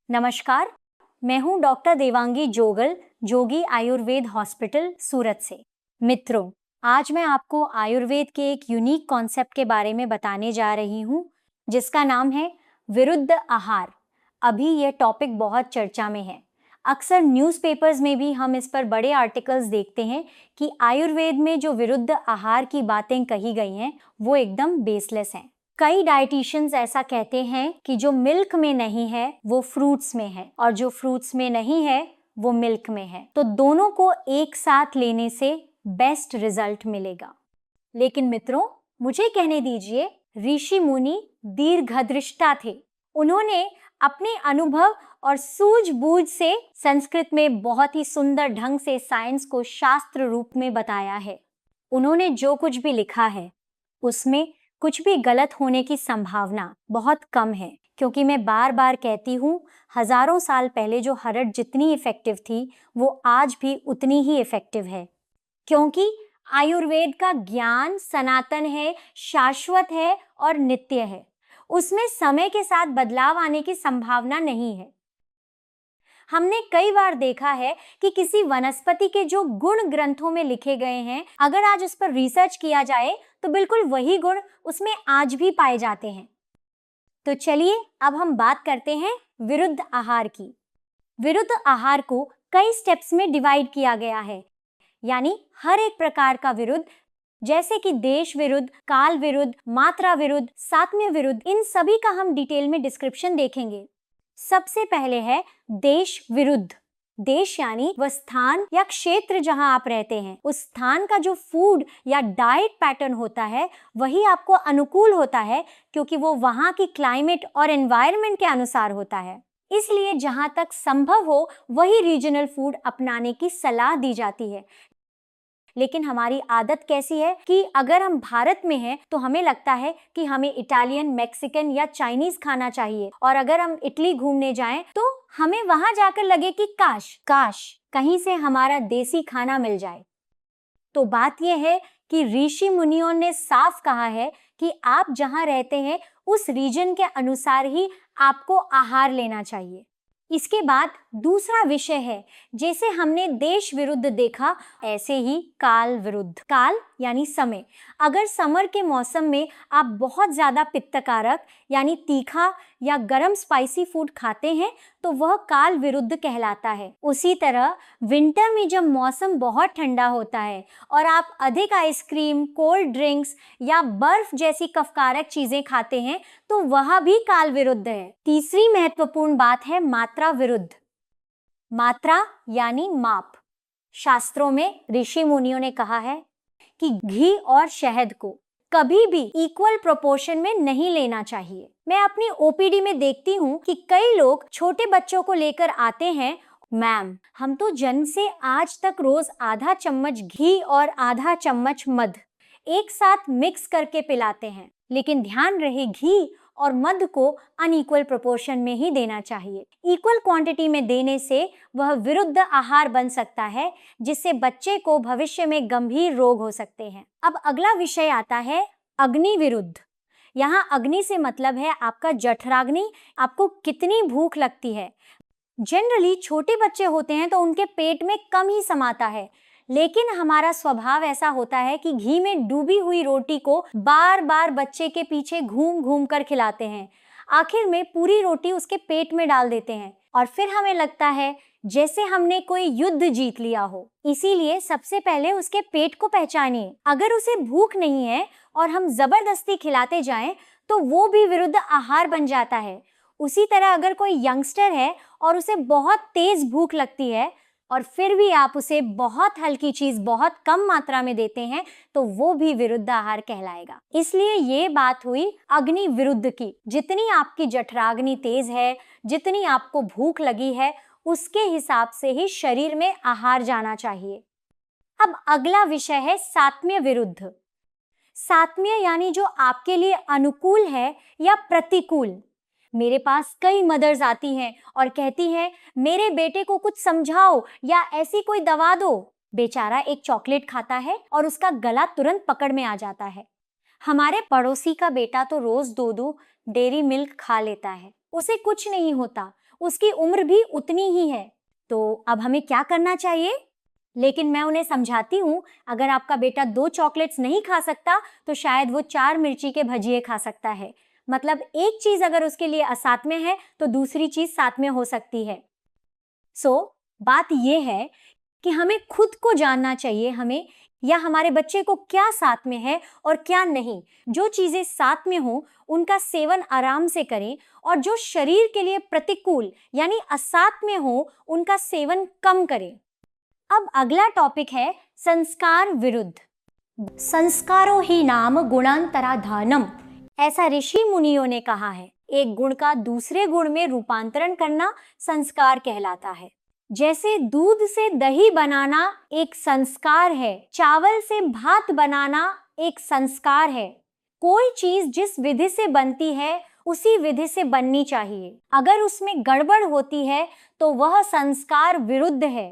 नमस्कार, मैं हूं डॉक्टर देवांगी जोगल, जोगी आयुर्वेद हॉस्पिटल सूरत से। मित्रों, आज मैं आपको आयुर्वेद के एक यूनिक कॉन्सेप्ट के बारे में बताने जा रही हूं, जिसका नाम है विरुद्ध आहार। अभी यह टॉपिक बहुत चर्चा में है। अक्सर न्यूज़पेपर्स में भी हम इस पर बड़े आर्टिकल्स देखते हैं कि आयुर्वेद में जो विरुद्ध आहार की बातें कही गई हैं, वो एकदम बेसलेस हैं। कई डाइटिशियंस ऐसा कहते हैं कि जो मिल्क में नहीं है वो फ्रूट्स में है, और जो फ्रूट्स में नहीं है वो मिल्क में है। तो दोनों को एक साथ लेने से बेस्ट रिजल्ट मिलेगा। लेकिन मित्रों, मुझे कहने दीजिए, ऋषि मुनि दीर्घदृष्टा थे। उन्होंने अपने अनुभव और सूझबूझ से संस्कृत में बहुत ही सुंदर ढंग से साइंस को शास्त्र रूप में बताया है। उन्होंने जो कुछ भी लिखा है उसमें कुछ भी गलत होने की संभावना बहुत कम है, क्योंकि मैं बार बार कहती हूँ, हजारों साल पहले जो हरड़ जितनी इफेक्टिव थी वो आज भी उतनी ही इफेक्टिव है, क्योंकि आयुर्वेद का ज्ञान सनातन है, शाश्वत है और नित्य है। उसमें समय के साथ बदलाव आने की संभावना नहीं है। हमने कई बार देखा है कि किसी वनस्पति के जो गुण ग्रंथों में लिखे गए हैं, अगर आज उस पर रिसर्च किया जाए तो बिल्कुल वही गुण उसमें आज भी पाए जाते हैं। तो चलिए अब हम बात करते हैं विरुद्ध आहार की। विरुद्ध आहार को कई स्टेप्स में डिवाइड किया गया है, यानी हर एक प्रकार का विरुद्ध, जैसे कि देश विरुद्ध, काल विरुद्ध, मात्रा विरुद्ध, सात्म्य विरुद्ध, इन सभी का हम डिटेल में डिस्क्रिप्शन देखेंगे। सबसे पहले है देश विरुद्ध। देश यानी वह स्थान या क्षेत्र जहां आप रहते हैं, उस स्थान का जो फूड या डाइट पैटर्न होता है वही आपको अनुकूल होता है, क्योंकि वो वहां की क्लाइमेट और एनवायरनमेंट के अनुसार होता है। इसलिए जहां तक संभव हो वही रीजनल फूड अपनाने की सलाह दी जाती है। लेकिन हमारी आदत कैसी है कि अगर हम भारत में हैं तो हमें लगता है कि हमें इटालियन, मैक्सिकन या चाइनीज खाना चाहिए, और अगर हम इटली घूमने जाएं तो हमें वहां जाकर लगे कि काश कहीं से हमारा देसी खाना मिल जाए। तो बात यह है कि ऋषि मुनियों ने साफ कहा है कि आप जहां रहते हैं उस रीजन के अनुसार ही आपको आहार लेना चाहिए। इसके बाद दूसरा विषय है, जैसे हमने देश विरुद्ध देखा, ऐसे ही काल विरुद्ध। काल यानी समय। अगर समर के मौसम में आप बहुत ज्यादा पित्तकारक यानी तीखा या गरम स्पाइसी फूड खाते हैं तो वह काल विरुद्ध कहलाता है। उसी तरह विंटर में जब मौसम बहुत ठंडा होता है और आप अधिक आइसक्रीम, कोल्ड ड्रिंक्स या बर्फ जैसी कफकारक चीजें खाते हैं तो वह भी काल विरुद्ध है। तीसरी महत्वपूर्ण बात है मात्रा विरुद्ध। मात्रा यानी माप। शास्त्रों में ऋषि मुनियों ने कहा है कि घी और शहद को कभी भी इक्वल प्रोपोर्शन में नहीं लेना चाहिए। मैं अपनी ओपीडी में देखती हूँ कि कई लोग छोटे बच्चों को लेकर आते हैं, मैम हम तो जन्म से आज तक रोज आधा चम्मच घी और आधा चम्मच मध एक साथ मिक्स करके पिलाते हैं, लेकिन ध्यान रहे घी और मध को अनइक्वल प्रोपोर्शन में ही देना चाहिए। इक्वल क्वांटिटी में देने से वह विरुद्ध आहार बन सकता है, जिससे बच्चे को भविष्य में गंभीर रोग हो सकते हैं। अब अगला विषय आता है अग्नि विरुद्ध। यहाँ अग्नि से मतलब है आपका जठराग्नि, आपको कितनी भूख लगती है। जनरली छोटे बच्चे होते हैं तो उनके पेट में कम ही समाता है, लेकिन हमारा स्वभाव ऐसा होता है कि घी में डूबी हुई रोटी को बार बार बच्चे के पीछे घूम घूम कर खिलाते हैं। आखिर में पूरी रोटी उसके पेट में डाल देते हैं और फिर हमें लगता है जैसे हमने कोई युद्ध जीत लिया हो। इसीलिए सबसे पहले उसके पेट को पहचानिए। अगर उसे भूख नहीं है और हम जबरदस्ती खिलाते जाएं तो वो भी विरुद्ध आहार बन जाता है। उसी तरह अगर कोई यंगस्टर है और उसे बहुत तेज भूख लगती है और फिर भी आप उसे बहुत हल्की चीज बहुत कम मात्रा में देते हैं तो वो भी विरुद्ध आहार कहलाएगा। इसलिए ये बात हुई अग्नि विरुद्ध की। जितनी आपकी जठराग्नि तेज है, जितनी आपको भूख लगी है, उसके हिसाब से ही शरीर में आहार जाना चाहिए। अब अगला विषय है सात्म्य विरुद्ध। सात्म्य यानी जो आपके लिए अनुकूल है या प्रतिकूल। मेरे पास कई मदर्स आती हैं और कहती हैं मेरे बेटे को कुछ समझाओ या ऐसी कोई दवा दो। बेचारा एक चॉकलेट खाता है और उसका गला तुरंत पकड़ में आ जाता है। हमारे पड़ोसी का बेटा तो रोज 2-2 डेयरी मिल्क खा लेता है, उसे कुछ नहीं होता। उसकी उम्र भी उतनी ही है। तो अब हमें क्या करना चाहिए? लेकिन मैं उन्हें समझाती हूँ, अगर आपका बेटा 2 चॉकलेट्स नहीं खा सकता तो शायद वो 4 मिर्ची के भजिए खा सकता है। मतलब एक चीज अगर उसके लिए असाध्य है तो दूसरी चीज साध्य हो सकती है। बात ये है कि हमें खुद को जानना चाहिए, हमें या हमारे बच्चे को क्या साथ में है और क्या नहीं। जो चीजें साथ में हो उनका सेवन आराम से करें, और जो शरीर के लिए प्रतिकूल यानी असाथ में हो उनका सेवन कम करें। अब अगला टॉपिक है संस्कार विरुद्ध। संस्कारो ही नाम गुणांतराधानम, ऐसा ऋषि मुनियों ने कहा है। एक गुण का दूसरे गुण में रूपांतरण करना संस्कार कहलाता है। जैसे दूध से दही बनाना एक संस्कार है, चावल से भात बनाना एक संस्कार है। कोई चीज जिस विधि से बनती है उसी विधि से बननी चाहिए। अगर उसमें गड़बड़ होती है तो वह संस्कार विरुद्ध है।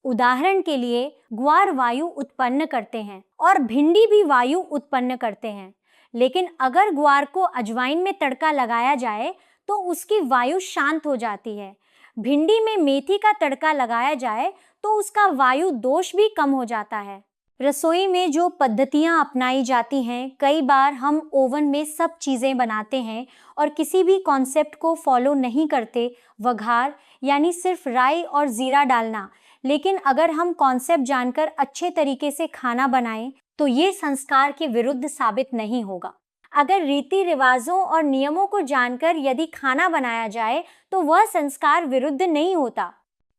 उदाहरण के लिए ग्वार वायु उत्पन्न करते हैं और भिंडी भी वायु उत्पन्न करते हैं, लेकिन अगर ग्वार को अजवाइन में तड़का लगाया जाए तो उसकी वायु शांत हो जाती है। भिंडी में मेथी का तड़का लगाया जाए तो उसका वायु दोष भी कम हो जाता है। रसोई में जो पद्धतियां अपनाई जाती हैं, कई बार हम ओवन में सब चीज़ें बनाते हैं और किसी भी कॉन्सेप्ट को फॉलो नहीं करते, वघार यानी सिर्फ राई और ज़ीरा डालना। लेकिन अगर हम कॉन्सेप्ट जानकर अच्छे तरीके से खाना बनाएं तो ये संस्कार के विरुद्ध साबित नहीं होगा। अगर रीति रिवाजों और नियमों को जानकर यदि खाना बनाया जाए तो वह संस्कार विरुद्ध नहीं होता।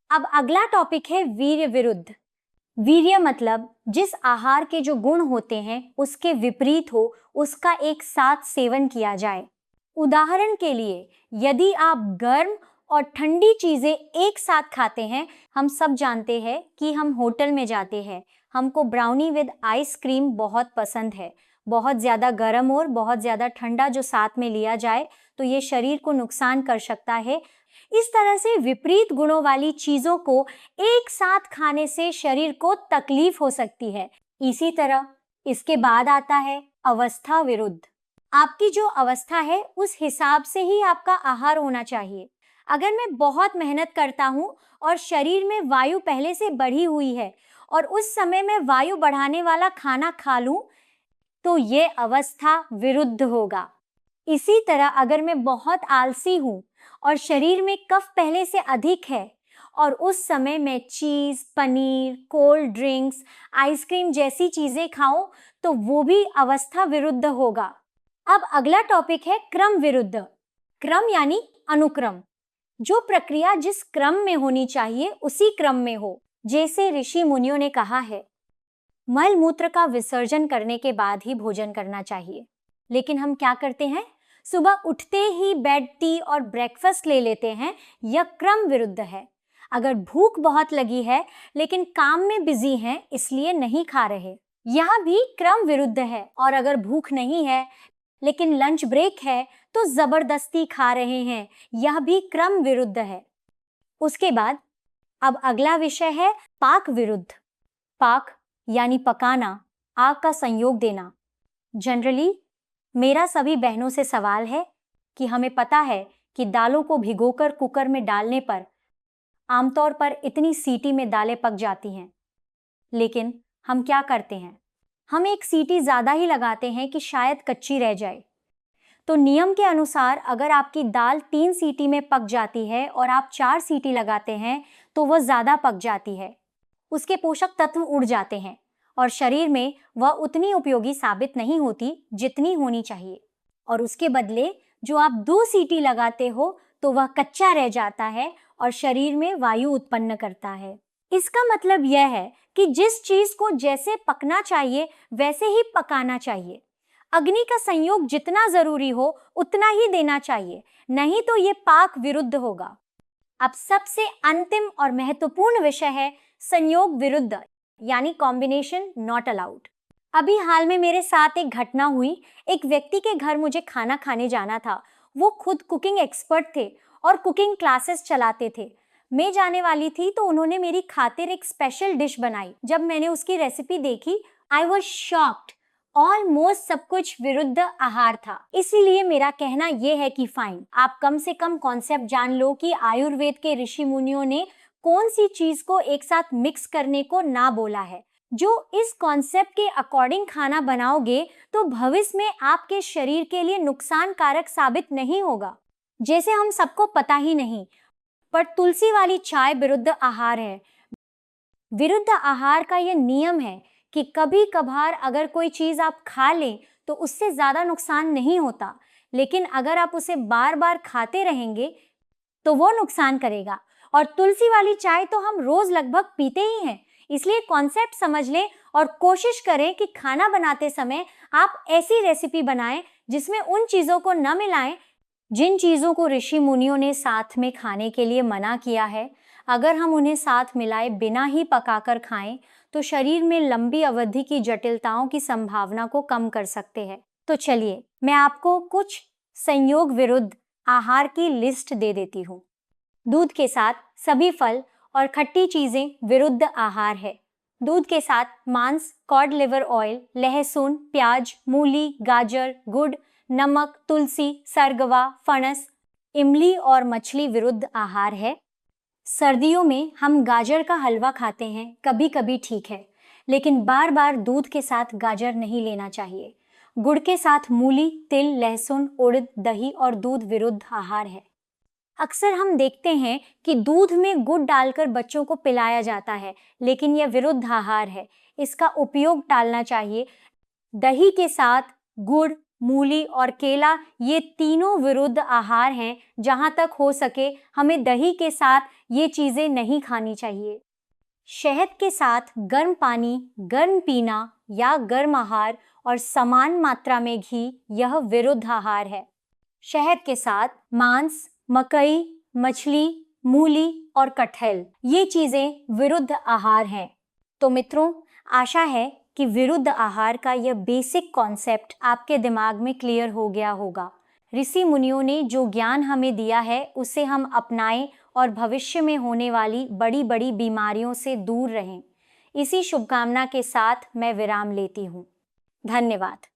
अब अगला टॉपिक है वीर्य विरुद्ध। वीर्य मतलब जिस आहार के जो गुण होते हैं उसके विपरीत हो, उसका एक साथ सेवन किया जाए। उदाहरण के लिए यदि आप गर्म और ठंडी चीजें एक साथ खाते हैं, हम सब जानते हैं कि हम होटल में जाते हैं, हमको ब्राउनी विद आइसक्रीम बहुत पसंद है। बहुत ज़्यादा गर्म और बहुत ज़्यादा ठंडा जो साथ में लिया जाए तो ये शरीर को नुकसान कर सकता है। इस तरह से विपरीत गुणों वाली चीज़ों को एक साथ खाने से शरीर को तकलीफ हो सकती है। इसी तरह इसके बाद आता है अवस्था विरुद्ध। आपकी जो अवस्था है उस हिसाब से ही आपका आहार होना चाहिए। अगर मैं बहुत मेहनत करता हूँ और शरीर में वायु पहले से बढ़ी हुई है और उस समय मैं वायु बढ़ाने वाला खाना खा लूँ तो ये अवस्था विरुद्ध होगा। इसी तरह अगर मैं बहुत आलसी हूँ और शरीर में कफ पहले से अधिक है और उस समय मैं चीज़, पनीर, कोल्ड ड्रिंक्स, आइसक्रीम जैसी चीज़ें खाऊं तो वो भी अवस्था विरुद्ध होगा। अब अगला टॉपिक है क्रम विरुद्ध। क्रम यानी अनुक्रम, जो प्रक्रिया जिस क्रम में होनी चाहिए उसी क्रम में हो। जैसे ऋषि मुनियों ने कहा है, मल मूत्र का विसर्जन करने के बाद ही भोजन करना चाहिए। लेकिन हम क्या करते हैं, सुबह उठते ही बेड टी और ब्रेकफास्ट ले लेते हैं। यह क्रम विरुद्ध है। अगर भूख बहुत लगी है लेकिन काम में बिजी हैं इसलिए नहीं खा रहे, यह भी क्रम विरुद्ध है। और अगर भूख नहीं है लेकिन लंच ब्रेक है तो जबरदस्ती खा रहे हैं, यह भी क्रम विरुद्ध है। उसके बाद अब अगला विषय है पाक विरुद्ध। पाक यानी पकाना, आग का संयोग देना। जनरली मेरा सभी बहनों से सवाल है कि हमें पता है कि दालों को भिगोकर कुकर में डालने पर आमतौर पर इतनी सीटी में दालें पक जाती हैं, लेकिन हम क्या करते हैं, हम एक सीटी ज़्यादा ही लगाते हैं कि शायद कच्ची रह जाए। तो नियम के अनुसार अगर आपकी दाल 3 सीटी में पक जाती है और आप 4 सीटी लगाते हैं तो वह ज़्यादा पक जाती है, उसके पोषक तत्व उड़ जाते हैं और शरीर में वह उतनी उपयोगी साबित नहीं होती जितनी होनी चाहिए। और उसके बदले जो आप 2 सीटी लगाते हो तो वह कच्चा रह जाता है और शरीर में वायु उत्पन्न करता है। इसका मतलब यह है कि जिस चीज को जैसे पकना चाहिए वैसे ही पकाना चाहिए। अग्नि का संयोग जितना जरूरी हो उतना ही देना चाहिए, नहीं तो ये पाक विरुद्ध होगा। अब सबसे अंतिम और महत्वपूर्ण विषय है संयोग विरुद्ध यानी कॉम्बिनेशन नॉट अलाउड। अभी हाल में मेरे साथ एक घटना हुई। एक व्यक्ति के घर मुझे खाना खाने जाना था। वो खुद कुकिंग एक्सपर्ट थे और कुकिंग क्लासेस चलाते थे। मैं जाने वाली थी तो उन्होंने मेरी खातिर एक स्पेशल डिश बनाई। जब मैंने उसकी रेसिपी देखी, आई वॉज शॉक्ड। ऑलमोस्ट सब कुछ विरुद्ध आहार था। इसीलिए मेरा कहना यह है कि फाइन, आप कम से कम कॉन्सेप्ट जान लो कि आयुर्वेद के ऋषि मुनियों ने कौन सी चीज को एक साथ मिक्स करने को ना बोला है। जो इस कॉन्सेप्ट के अकॉर्डिंग खाना बनाओगे तो भविष्य में आपके शरीर के लिए नुकसानकारक साबित नहीं होगा। जैसे हम सबको पता ही नहीं, पर तुलसी वाली चाय विरुद्ध आहार है। विरुद्ध आहार का यह नियम है कि कभी कभार अगर कोई चीज आप खा लें तो उससे ज्यादा नुकसान नहीं होता, लेकिन अगर आप उसे बार बार खाते रहेंगे तो वो नुकसान करेगा। और तुलसी वाली चाय तो हम रोज लगभग पीते ही हैं। इसलिए कॉन्सेप्ट समझ लें और कोशिश करें कि खाना बनाते समय आप ऐसी रेसिपी बनाएं जिसमें उन चीजों को न मिलाएं जिन चीजों को ऋषि मुनियों ने साथ में खाने के लिए मना किया है। अगर हम उन्हें साथ मिलाए बिना ही पकाकर खाएं तो शरीर में लंबी अवधि की जटिलताओं की संभावना को कम कर सकते हैं। तो चलिए मैं आपको कुछ संयोग विरुद्ध आहार की लिस्ट दे देती हूँ। दूध के साथ सभी फल और खट्टी चीजें विरुद्ध आहार है। दूध के साथ मांस, कॉड लिवर ऑयल, लहसुन, प्याज, मूली, गाजर, गुड़, नमक, तुलसी, सरगवा, फणस, इमली और मछली विरुद्ध आहार है। सर्दियों में हम गाजर का हलवा खाते हैं, कभी कभी ठीक है, लेकिन बार बार दूध के साथ गाजर नहीं लेना चाहिए। गुड़ के साथ मूली, तिल, लहसुन, उड़द, दही और दूध विरुद्ध आहार है। अक्सर हम देखते हैं कि दूध में गुड़ डालकर बच्चों को पिलाया जाता है, लेकिन यह विरुद्ध आहार है। इसका उपयोग टालना चाहिए। दही के साथ गुड़, मूली और केला ये तीनों विरुद्ध आहार हैं। जहां तक हो सके हमें दही के साथ ये चीजें नहीं खानी चाहिए। शहद के साथ गर्म पानी, गर्म पीना या गर्म आहार और समान मात्रा में घी, यह विरुद्ध आहार है। शहद के साथ मांस, मकई, मछली, मूली और कटहल ये चीजें विरुद्ध आहार हैं। तो मित्रों, आशा है कि विरुद्ध आहार का यह बेसिक कॉन्सेप्ट आपके दिमाग में क्लियर हो गया होगा। ऋषि मुनियों ने जो ज्ञान हमें दिया है उसे हम अपनाएं और भविष्य में होने वाली बड़ी बड़ी बीमारियों से दूर रहें। इसी शुभकामना के साथ मैं विराम लेती हूँ। धन्यवाद।